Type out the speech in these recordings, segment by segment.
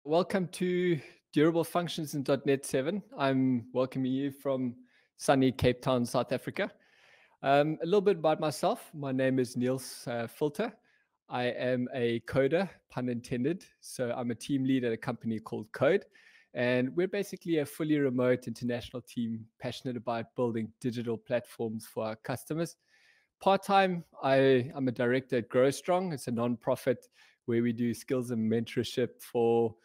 Welcome to Durable Functions in .NET 7. I'm welcoming you from sunny Cape Town, South Africa. A little bit about myself. My name is Niels Filter. I am a coder, pun intended. So I'm a team lead at a company called Code. And we're basically a fully remote international team passionate about building digital platforms for our customers. Part-time, I'm a director at Grow Strong. It's a non-profit where we do skills and mentorship for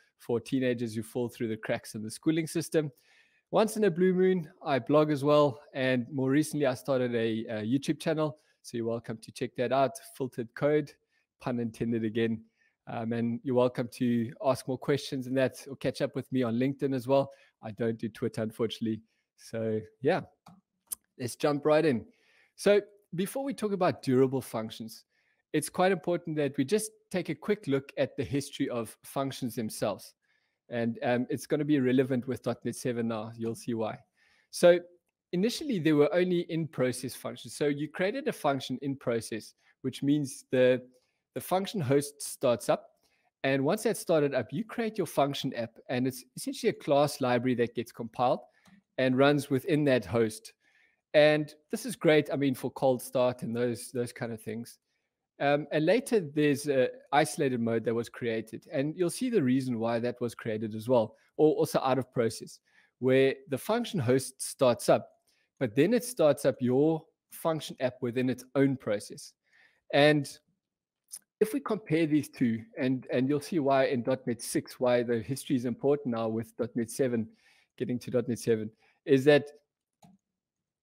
teenagers who fall through the cracks in the schooling system. Once in a blue moon, I blog as well. And more recently, I started a YouTube channel. So you're welcome to check that out. Filtered Code, pun intended again. And you're welcome to ask more questions and that, or catch up with me on LinkedIn as well. I don't do Twitter, unfortunately. So yeah, let's jump right in. So before we talk about durable functions, it's quite important that we just take a quick look at the history of functions themselves. And it's going to be relevant with .NET 7 now. You'll see why. So initially, there were only in-process functions. So you created a function in process, which means the function host starts up. And once that's started up, you create your function app. And it's essentially a class library that gets compiled and runs within that host. And this is great, I mean, for cold start and those kind of things. And later, there's an isolated mode that was created. And you'll see the reason why that was created as well, or also out of process, where the function host starts up, but then it starts up your function app within its own process. And if we compare these two, and you'll see why in .NET 6, why the history is important now with .NET 7, getting to .NET 7, is that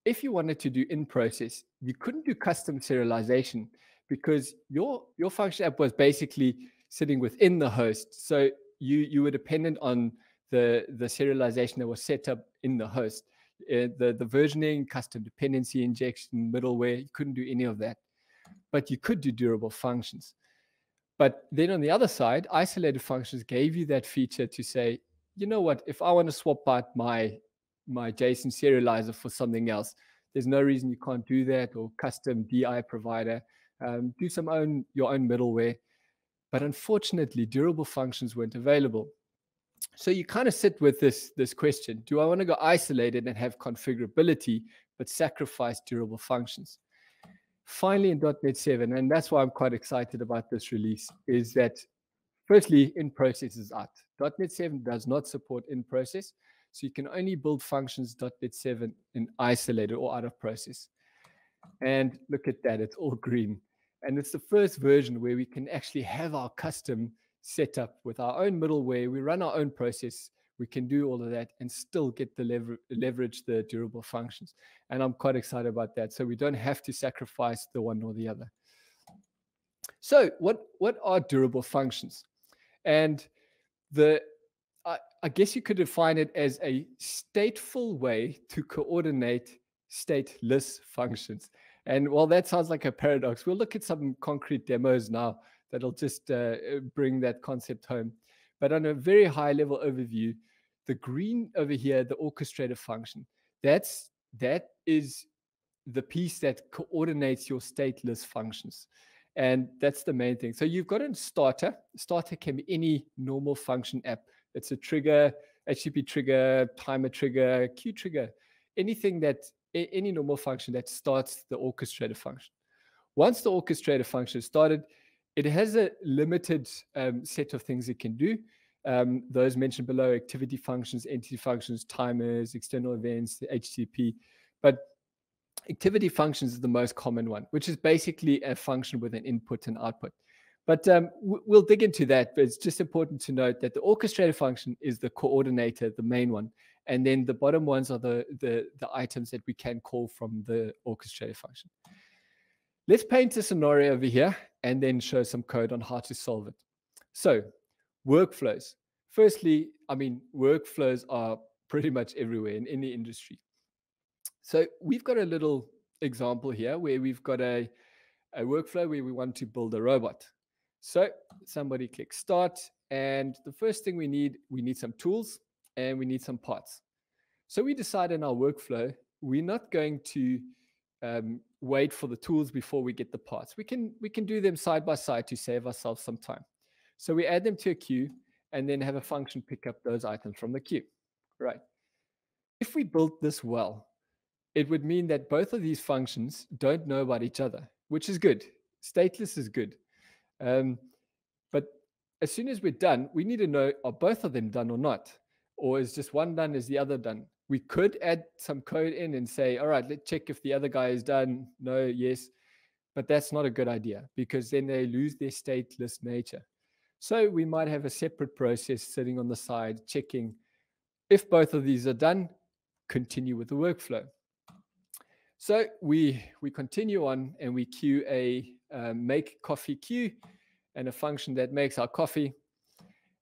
if you wanted to do in process, you couldn't do custom serialization because your function app was basically sitting within the host. So you were dependent on the serialization that was set up in the host. The versioning, custom dependency injection, middleware, you couldn't do any of that. But you could do durable functions. But then on the other side, isolated functions gave you that feature to say, you know what, if I want to swap out my JSON serializer for something else, there's no reason you can't do that, or custom DI provider, do your own middleware. But unfortunately, durable functions weren't available. So you kind of sit with this question: do I want to go isolated and have configurability, but sacrifice durable functions? Finally, in .NET 7, and that's why I'm quite excited about this release, is that firstly, in process is out. .NET 7 does not support in process, so you can only build functions .NET 7 in isolated or out of process. And look at that, it's all green. And it's the first version where we can actually have our custom setup with our own middleware. We run our own process. We can do all of that and still get the leverage the durable functions. And I'm quite excited about that. So we don't have to sacrifice the one or the other. So what are durable functions? And I guess you could define it as a stateful way to coordinate stateless functions. And while that sounds like a paradox, we'll look at some concrete demos now that'll just bring that concept home. But on a very high level overview, the green over here, the orchestrator function, that is the piece that coordinates your stateless functions. And that's the main thing. So you've got a starter. Starter can be any normal function app. It's a trigger, HTTP trigger, timer trigger, queue trigger, anything that, any normal function that starts the orchestrator function. Once the orchestrator function is started, it has a limited set of things it can do. Those mentioned below: activity functions, entity functions, timers, external events, the HTTP. But activity functions is the most common one, which is basically a function with an input and output. But we'll dig into that. But it's just important to note that the orchestrator function is the coordinator, the main one. And then the bottom ones are the items that we can call from the orchestrator function. Let's paint a scenario over here and then show some code on how to solve it. So workflows. Firstly, I mean, workflows are pretty much everywhere in any industry. So we've got a little example here where we've got a workflow where we want to build a robot. So somebody clicks start, and the first thing we need some tools and we need some parts. So we decide in our workflow, we're not going to wait for the tools before we get the parts. We can do them side by side to save ourselves some time. So we add them to a queue, and then have a function pick up those items from the queue. Right. If we built this well, it would mean that both of these functions don't know about each other, which is good. Stateless is good. But as soon as we're done, we need to know, are both of them done or not? Or is just one done, is the other done? We could add some code in and say, all right, let's check if the other guy is done. No, yes. But that's not a good idea, because then they lose their stateless nature. So we might have a separate process sitting on the side, checking if both of these are done, continue with the workflow. So we continue on, and we queue a make coffee queue and a function that makes our coffee.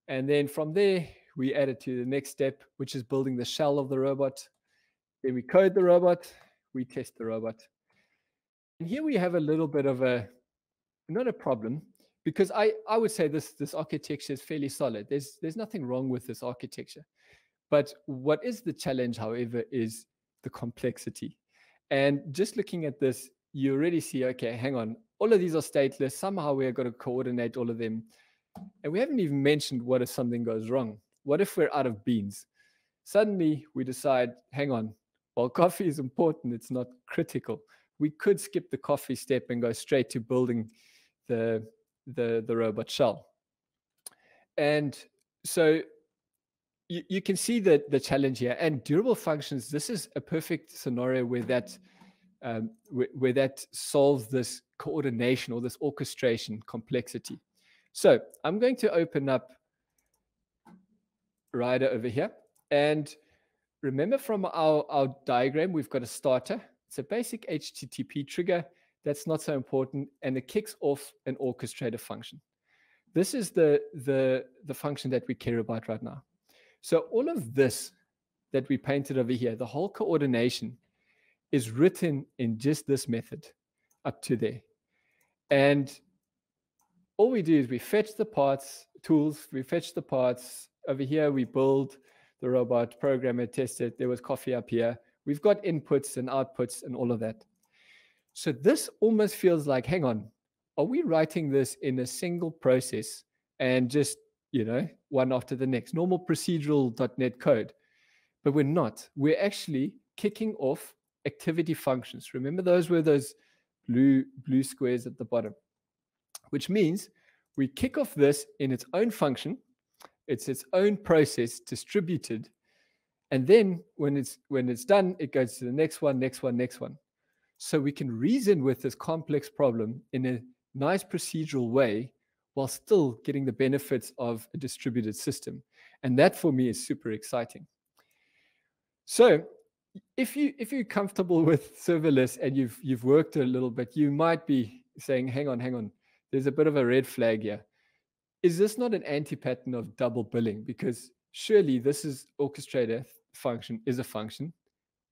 And then from there, we add it to the next step, which is building the shell of the robot. Then we code the robot, we test the robot. And here we have a little bit of not a problem, because I would say this architecture is fairly solid. There's nothing wrong with this architecture. But what is the challenge, however, is the complexity. And just looking at this, you already see, okay, hang on, all of these are stateless. Somehow we are going to coordinate all of them. And we haven't even mentioned what if something goes wrong. What if we're out of beans? Suddenly we decide, hang on, while coffee is important, it's not critical. We could skip the coffee step and go straight to building the robot shell. And so you can see the challenge here. And durable functions, this is a perfect scenario where that solves this coordination or this orchestration complexity. So I'm going to open up Rider over here. And remember from our diagram, we've got a starter. It's a basic HTTP trigger. That's not so important. And it kicks off an orchestrator function. This is the function that we care about right now. So all of this that we painted over here, the whole coordination, is written in just this method up to there. And all we do is we fetch the parts, tools, we fetch the parts. Over here, we build the robot, program it, test it. There was coffee up here. We've got inputs and outputs and all of that. So this almost feels like, hang on, are we writing this in a single process and just, one after the next, normal procedural .NET code? But we're not. We're actually kicking off activity functions. Remember, those were those blue squares at the bottom, which means we kick off this in its own function. It's its own process distributed. And then when it's done, it goes to the next one, next one, next one. So we can reason with this complex problem in a nice procedural way while still getting the benefits of a distributed system. And that for me is super exciting. So if you're comfortable with serverless and you've worked a little bit, you might be saying, hang on, there's a bit of a red flag here. Is this not an anti-pattern of double billing? Because surely this is orchestrator function is a function.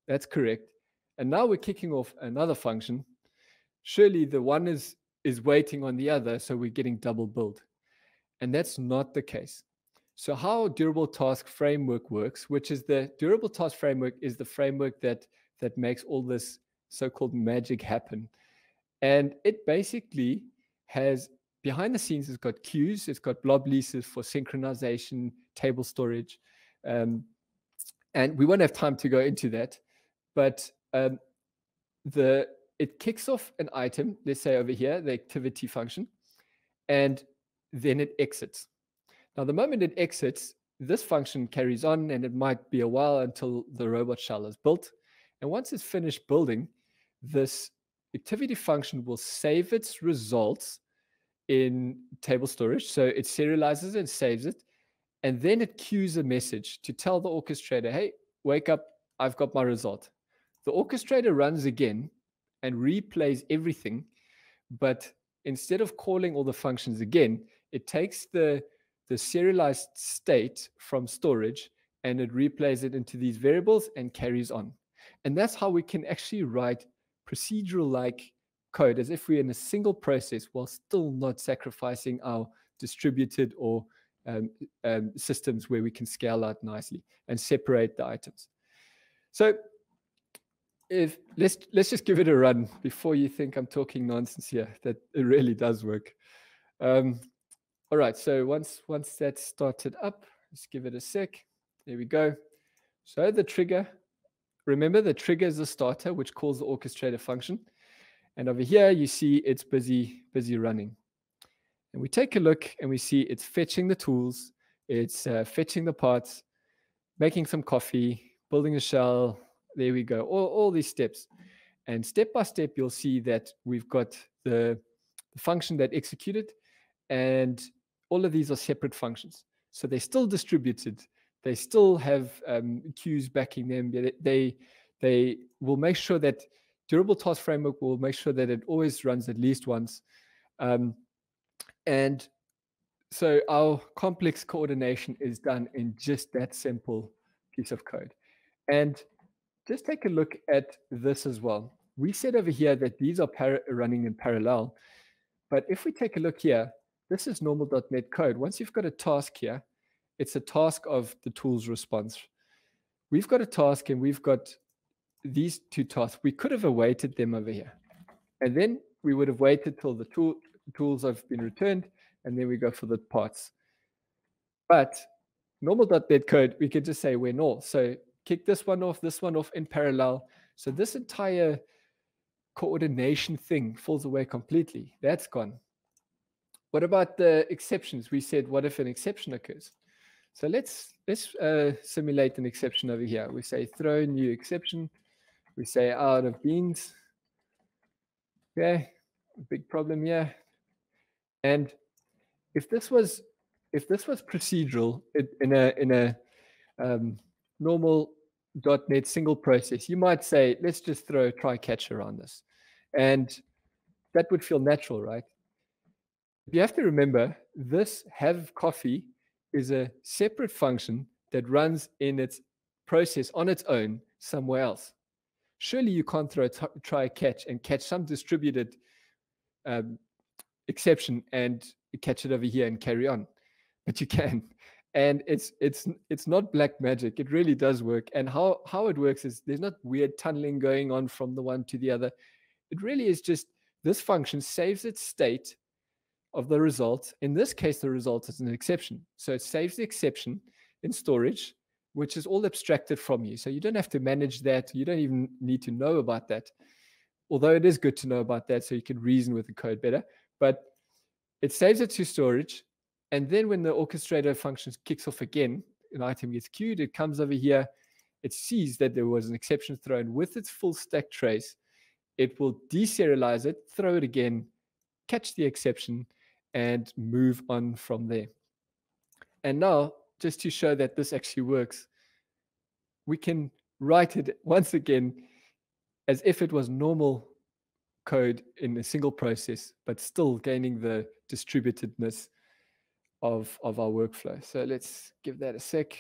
That's correct. And now we're kicking off another function. Surely the one is waiting on the other, so we're getting double billed. And that's not the case. So how Durable Task Framework works, which is the Durable Task Framework is the framework that makes all this so-called magic happen. And it basically has, behind the scenes, it's got queues, it's got blob leases for synchronization, table storage. And we won't have time to go into that. But it kicks off an item, let's say over here, the activity function, and then it exits. Now, the moment it exits, this function carries on, and it might be a while until the robot shell is built. And once it's finished building, this activity function will save its results in table storage. So it serializes and saves it. And then it queues a message to tell the orchestrator, hey, wake up, I've got my result. The orchestrator runs again and replays everything. But instead of calling all the functions again, it takes the serialized state from storage and it replays it into these variables and carries on. And that's how we can actually write procedural-like code as if we're in a single process while still not sacrificing our distributed or systems where we can scale out nicely and separate the items. So let's just give it a run before you think I'm talking nonsense here, that it really does work. All All right, so once that's started up, let's give it a sec. There we go. So the trigger, remember the trigger is the starter, which calls the orchestrator function. And over here, you see it's busy running. And we take a look and we see it's fetching the tools, it's fetching the parts, making some coffee, building a shell. There we go, all these steps. And step by step, you'll see that we've got the function that executed, and all of these are separate functions. So they're still distributed. They still have queues backing them. They will make sure that Durable Task Framework will make sure that it always runs at least once. And so our complex coordination is done in just that simple piece of code. And just take a look at this as well. We said over here that these are running in parallel. But if we take a look here, this is normal.NET code. Once you've got a task here, it's a task of the tool's response. We've got a task and we've got these two tasks. We could have awaited them over here. And then we would have waited till the tools have been returned, and then we go for the parts. But normal.NET code, we could just say when all. So kick this one off in parallel. So this entire coordination thing falls away completely. That's gone. What about the exceptions? We said, what if an exception occurs? So let's simulate an exception over here. We say throw new exception. We say out of beans. Okay, big problem here. And if this was procedural in a normal .NET single process, you might say, let's just throw try catch around this. And that would feel natural, right? You have to remember, this have coffee is a separate function that runs in its process on its own somewhere else. Surely you can't throw try catch and catch some distributed exception and catch it over here and carry on, but you can. And it's not black magic. It really does work. And how it works is there's not weird tunneling going on from the one to the other. It really is just this function saves its state of the result. In this case, the result is an exception. So it saves the exception in storage, which is all abstracted from you. So you don't have to manage that. You don't even need to know about that. Although it is good to know about that so you can reason with the code better. But it saves it to storage. And then when the orchestrator function kicks off again, an item gets queued, it comes over here, it sees that there was an exception thrown with its full stack trace. It will deserialize it, throw it again, catch the exception, and move on from there. And now, just to show that this actually works, we can write it once again as if it was normal code in a single process, but still gaining the distributedness of our workflow. So let's give that a sec.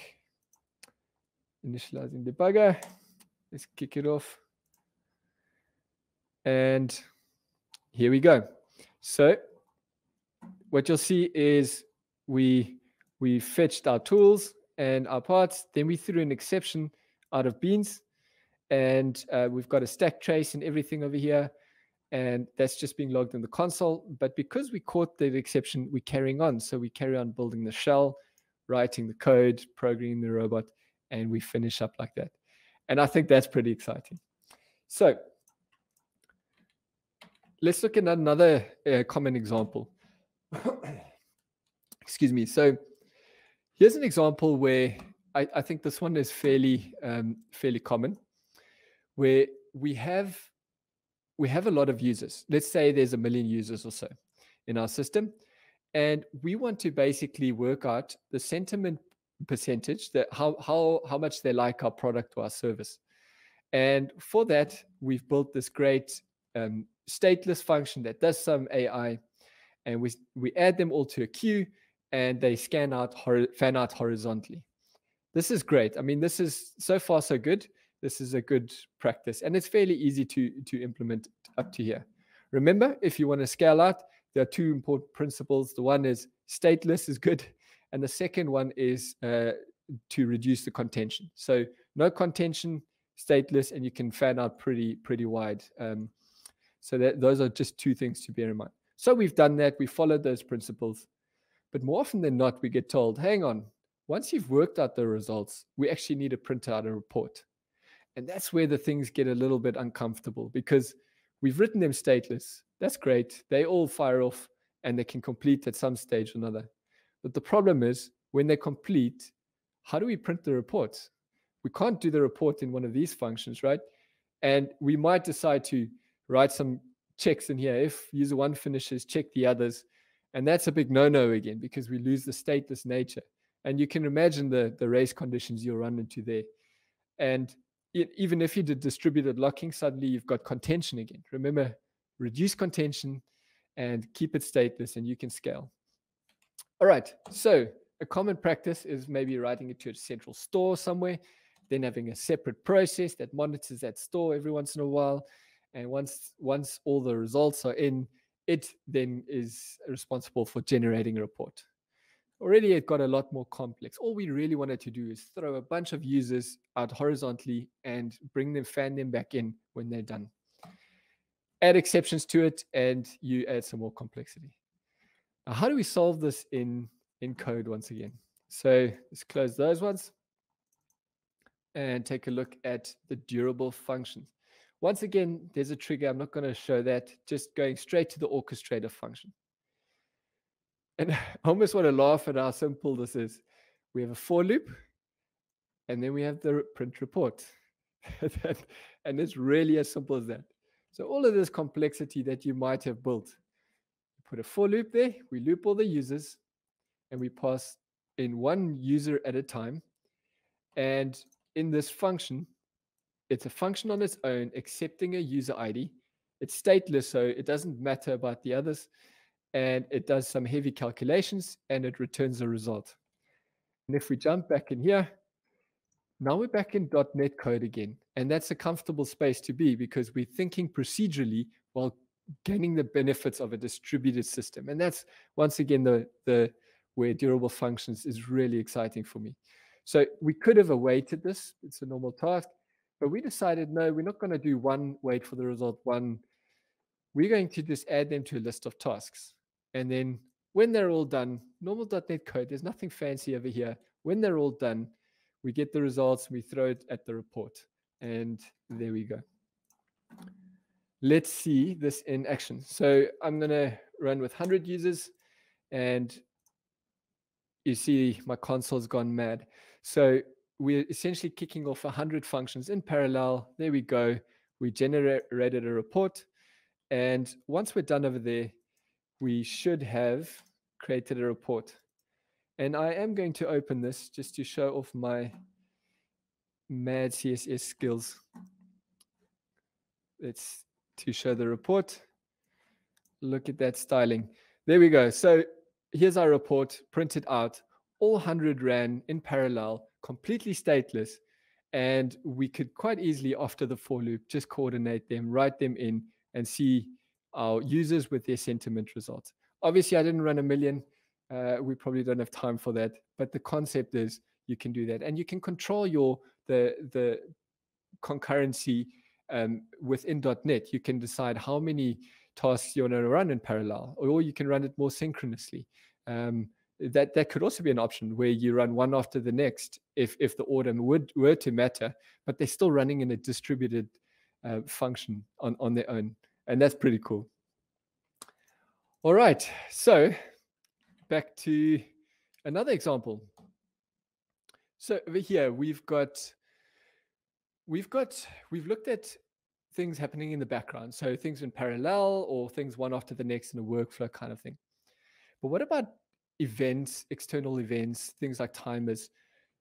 Initializing debugger. Let's kick it off. And here we go. So what you'll see is we fetched our tools and our parts. Then we threw an exception out of beans. And we've got a stack trace and everything over here. And that's just being logged in the console. But because we caught the exception, we're carrying on. So we carry on building the shell, writing the code, programming the robot, and we finish up like that. And I think that's pretty exciting. So let's look at another common example. Excuse me. So here's an example where I think this one is fairly common, where we have a lot of users. Let's say there's 1 million users or so in our system, and we want to basically work out the sentiment percentage, that how much they like our product or our service. And for that, we've built this great stateless function that does some AI, and we add them all to a queue, and they fan out horizontally. This is great. I mean, this is so far so good. This is a good practice, and it's fairly easy to implement up to here. Remember, if you want to scale out, there are two important principles. The one is stateless is good, and the second one is to reduce the contention. So no contention, stateless, and you can fan out pretty wide. So those are just two things to bear in mind. So we've done that. We followed those principles. But more often than not, we get told, hang on, once you've worked out the results, we actually need to print out a report. And that's where the things get a little bit uncomfortable, because we've written them stateless. That's great. They all fire off and they can complete at some stage or another. But the problem is, when they complete, how do we print the reports? We can't do the report in one of these functions, right? And we might decide to write some checks in here. If user one finishes, check the others. And that's a big no-no again, because we lose the stateless nature. And you can imagine the race conditions you'll run into there. And even if you did distributed locking, suddenly you've got contention again. Remember, reduce contention and keep it stateless, and you can scale. All right, so a common practice is maybe writing it to a central store somewhere, then having a separate process that monitors that store every once in a while. And once all the results are in, it then is responsible for generating a report. Already it got a lot more complex. All we really wanted to do is throw a bunch of users out horizontally and fan them back in when they're done. Add exceptions to it, and you add some more complexity. Now, how do we solve this in code once again? So let's close those ones and take a look at the durable functions. Once again, there's a trigger. I'm not going to show that, just going straight to the orchestrator function. And I almost want to laugh at how simple this is. We have a for loop, and then we have the print report. And it's really as simple as that. So all of this complexity that you might have built, put a for loop there, we loop all the users, and we pass in one user at a time. And in this function, it's a function on its own, accepting a user ID. It's stateless, so it doesn't matter about the others. And it does some heavy calculations, and it returns a result. And if we jump back in here, now we're back in .NET code again. And that's a comfortable space to be, because we're thinking procedurally while gaining the benefits of a distributed system. And that's, once again, the where durable functions is really exciting for me. So we could have awaited this. It's a normal task. But we decided, no, we're not going to do one, wait for the result one. We're going to just add them to a list of tasks. And then when they're all done, normal .NET code, there's nothing fancy over here. When they're all done, we get the results, we throw it at the report. And there we go. Let's see this in action. So I'm going to run with 100 users, and you see my console's gone mad. So we're essentially kicking off 100 functions in parallel. There we go. We generated a report. And once we're done over there, we should have created a report. And I am going to open this just to show off my mad CSS skills. It's to show the report. Look at that styling. There we go. So here's our report printed out. All 100 ran in parallel, completely stateless. And we could quite easily, after the for loop, just coordinate them, write them in, and see our users with their sentiment results. Obviously, I didn't run a million. We probably don't have time for that. But the concept is you can do that. And you can control the concurrency within .NET. You can decide how many tasks you want to run in parallel, or you can run it more synchronously. That could also be an option, where you run one after the next if the order were to matter, but they're still running in a distributed function on their own. And that's pretty cool. All right, so back to another example. So over here, we've looked at things happening in the background. So things in parallel, or things one after the next in a workflow kind of thing. But what about events, external events, things like timers?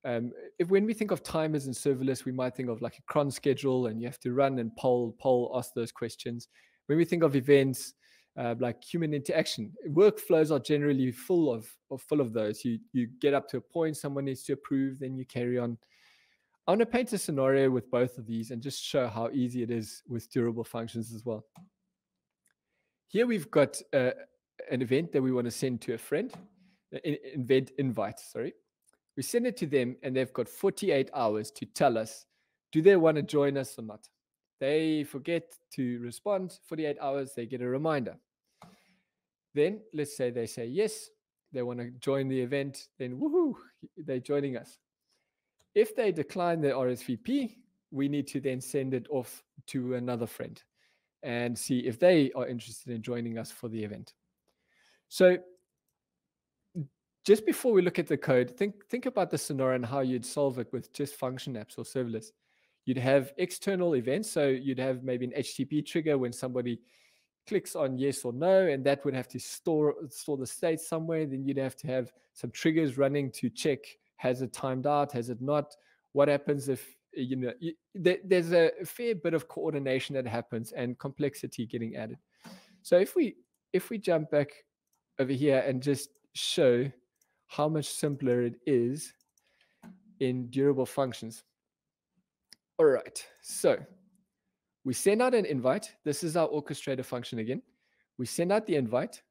When we think of timers and serverless, we might think of like a cron schedule, and you have to run and poll, ask those questions. When we think of events, like human interaction, workflows are generally full of those. You get up to a point, someone needs to approve, then you carry on. I want to paint a scenario with both of these and just show how easy it is with durable functions as well. Here we've got an event that we want to send to a friend, event invite, sorry. We send it to them, and they've got 48 hours to tell us, do they want to join us or not? They forget to respond, 48 hours, they get a reminder. Then let's say they say yes. they want to join the event, then woohoo, they're joining us. If they decline the RSVP, we need to then send it off to another friend and see if they are interested in joining us for the event. So just before we look at the code, think about the scenario and how you'd solve it with just function apps or serverless. You'd have external events. So you'd have maybe an HTTP trigger when somebody clicks on yes or no, and that would have to store the state somewhere. Then you'd have to have some triggers running to check, has it timed out, has it not? What happens if, there's a fair bit of coordination that happens and complexity getting added. So if we jump back over here and just show how much simpler it is in durable functions. All right, so we send out an invite. This is our orchestrator function again. We send out the invite.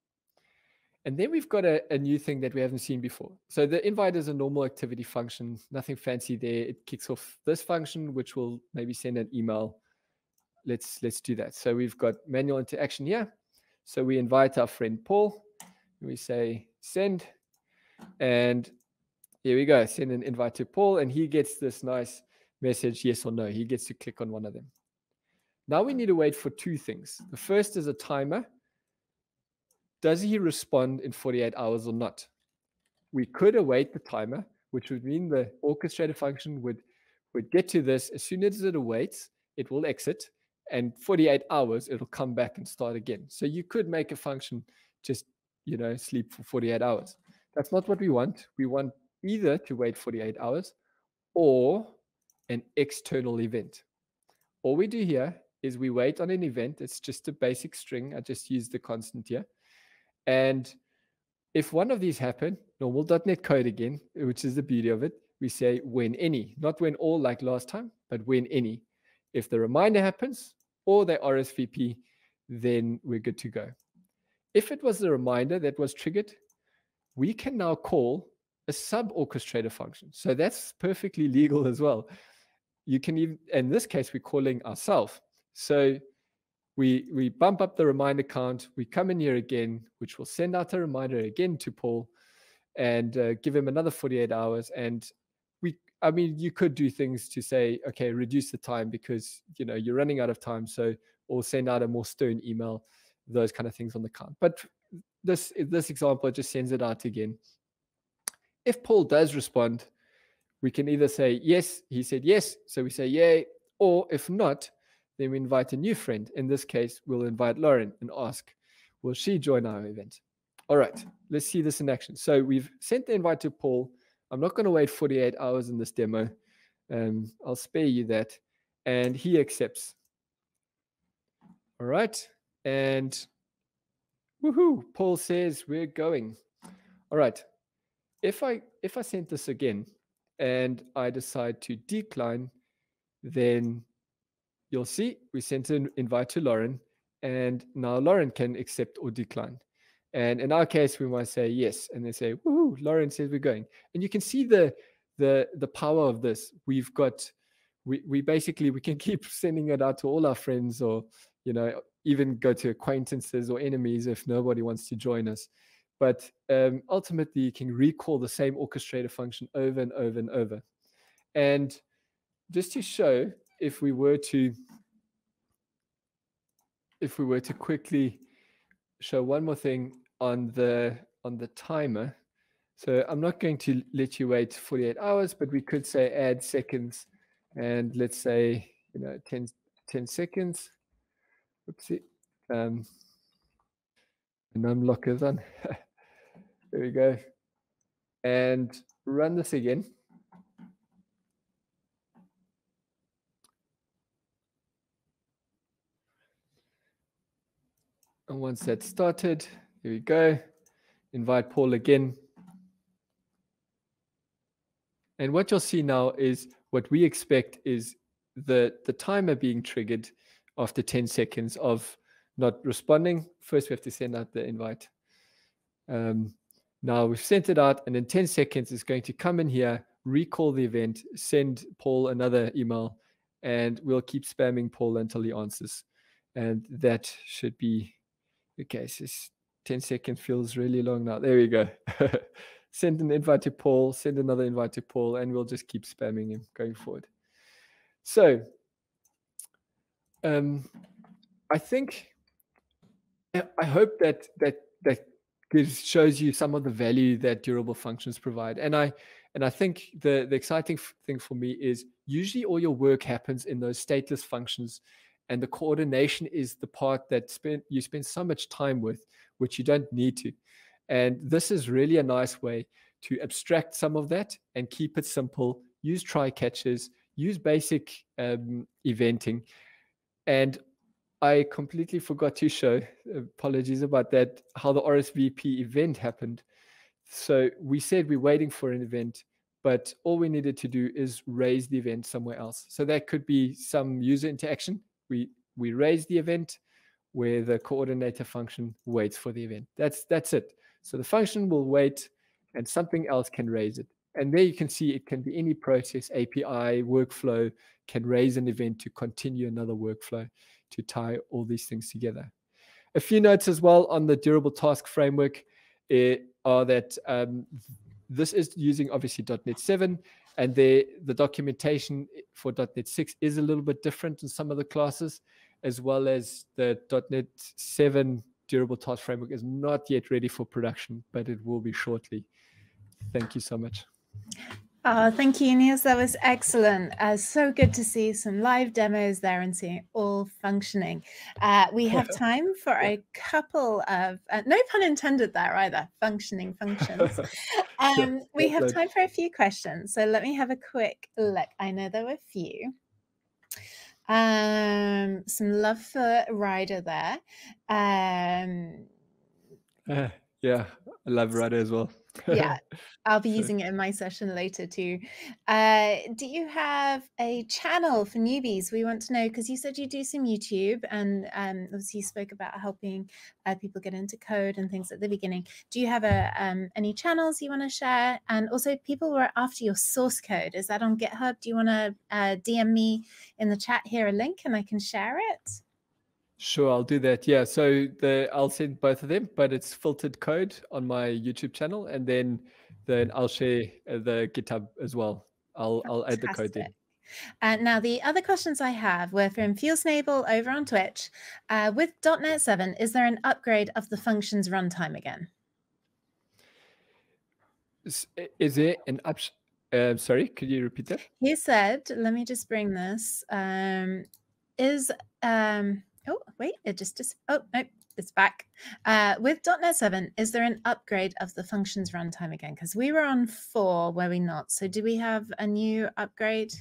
And then we've got a new thing that we haven't seen before. So the invite is a normal activity function, nothing fancy there. It kicks off this function, which will maybe send an email. Let's do that. So we've got manual interaction here. So we invite our friend Paul. We say send. And here we go, send an invite to Paul. And he gets this nice message, yes or no. He gets to click on one of them. Now we need to wait for two things. The first is a timer. Does he respond in 48 hours or not? We could await the timer, which would mean the orchestrator function would get to this. As soon as it awaits, it will exit, and 48 hours, it'll come back and start again. So you could make a function just, sleep for 48 hours. That's not what we want. We want either to wait 48 hours or an external event. All we do here is we wait on an event. It's just a basic string. I just use the constant here. And if one of these happen, normal.NET code again, which is the beauty of it, we say when any, not when all like last time, but when any. If the reminder happens or they RSVP, then we're good to go. If it was the reminder that was triggered, we can now call a sub-orchestrator function. So that's perfectly legal as well. You can even, in this case, we're calling ourselves. So we bump up the reminder count. We come in here again, which will send out a reminder again to Paul and give him another 48 hours. And you could do things to say, okay, reduce the time because, you're running out of time. So, or send out a more stern email, those kind of things on the count. But this example just sends it out again. If Paul does respond, we can either say, yes, he said yes. So we say, yay. Or if not, then we invite a new friend. In this case, we'll invite Lauren and ask, will she join our event? All right, let's see this in action. So we've sent the invite to Paul. I'm not going to wait 48 hours in this demo. I'll spare you that. And he accepts. All right. And woohoo, Paul says we're going. All right. If I sent this again and I decide to decline, then you'll see we sent an invite to Lauren, and now Lauren can accept or decline. And in our case, we might say yes, and they say, woohoo, Lauren says we're going. And you can see the power of this. We basically, we can keep sending it out to all our friends, or, even go to acquaintances or enemies if nobody wants to join us. But ultimately, you can recall the same orchestrator function over and over and over. And just to show, if we were to quickly show one more thing on the timer. So I'm not going to let you wait 48 hours, but we could say add seconds, and let's say 10 seconds. Oopsie. And unlock is on. There we go. And run this again. And once that's started, here we go. Invite Paul again. And what you'll see now is what we expect is the timer being triggered after 10 seconds of not responding. First, we have to send out the invite. Now we've sent it out, and in 10 seconds, it's going to come in here, recall the event, send Paul another email, and we'll keep spamming Paul until he answers. And that should be the case. 10 seconds feels really long now. There we go. Send an invite to Paul, send another invite to Paul, and we'll just keep spamming him going forward. So I think, I hope that shows you some of the value that durable functions provide. And I think the exciting thing for me is usually all your work happens in those stateless functions, and the coordination is the part that you spend so much time with, which you don't need to. And this is really a nice way to abstract some of that and keep it simple. Use try catches, use basic eventing. And I completely forgot to show, apologies about that, how the RSVP event happened. So we said we're waiting for an event, but all we needed to do is raise the event somewhere else. So that could be some user interaction. We raise the event where the coordinator function waits for the event. That's it. So the function will wait and something else can raise it. And there you can see it can be any process, API, workflow, can raise an event to continue another workflow to tie all these things together. A few notes as well on the durable task framework are that this is using obviously .NET 7, and the documentation for .NET 6 is a little bit different in some of the classes, as well as the .NET 7 durable task framework is not yet ready for production, but it will be shortly. Thank you so much. Oh, thank you, Niels. That was excellent. So good to see some live demos there and see it all functioning. We have time for a couple of, no pun intended there either, functioning functions. We have time for a few questions. So let me have a quick look. I know there were a few. Some love for Ryder there. Yeah, I love Ryder as well. Yeah, I'll be using it in my session later too. Do you have a channel for newbies? We want to know, because you said you do some YouTube, and obviously you spoke about helping people get into code and things at the beginning. Do you have any channels you want to share? And also, people were after your source code. Is that on GitHub? Do you want to DM me in the chat here a link and I can share it? Sure, I'll do that. Yeah, so I'll send both of them, but it's filtered code on my YouTube channel, and then I'll share the GitHub as well. I'll add the code there. Now, the other questions I have were from FuelSnable over on Twitch. With .NET 7, is there an upgrade of the functions runtime again? Is there an sorry, could you repeat that? He said, let me just bring this. Oh, wait, oh, no, it's back. With .NET 7, is there an upgrade of the functions runtime again? Because we were on 4, were we not? So do we have a new upgrade?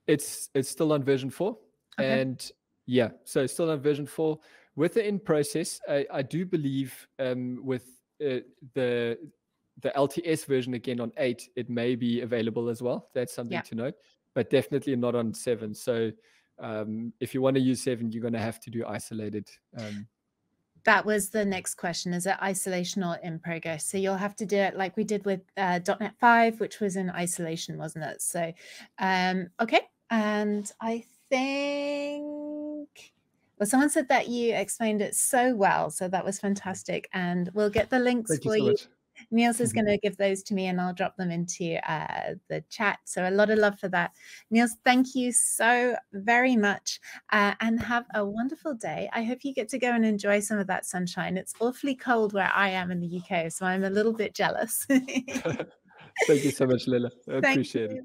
It's still on version 4. Okay. And yeah, so still on version 4. With the in process, I do believe with the LTS version again on 8, it may be available as well. That's something to note, but definitely not on 7. So if you want to use 7, you're going to have to do isolated. That was the next question. Is it isolation or in progress? So you'll have to do it like we did with .NET 5, which was in isolation, wasn't it? So, okay. And I think, well, someone said that you explained it so well. So that was fantastic. And we'll get the links for you. Niels is going to give those to me and I'll drop them into the chat. So a lot of love for that. Niels, thank you so very much and have a wonderful day. I hope you get to go and enjoy some of that sunshine. It's awfully cold where I am in the UK, so I'm a little bit jealous. Thank you so much, Lila. I appreciate it.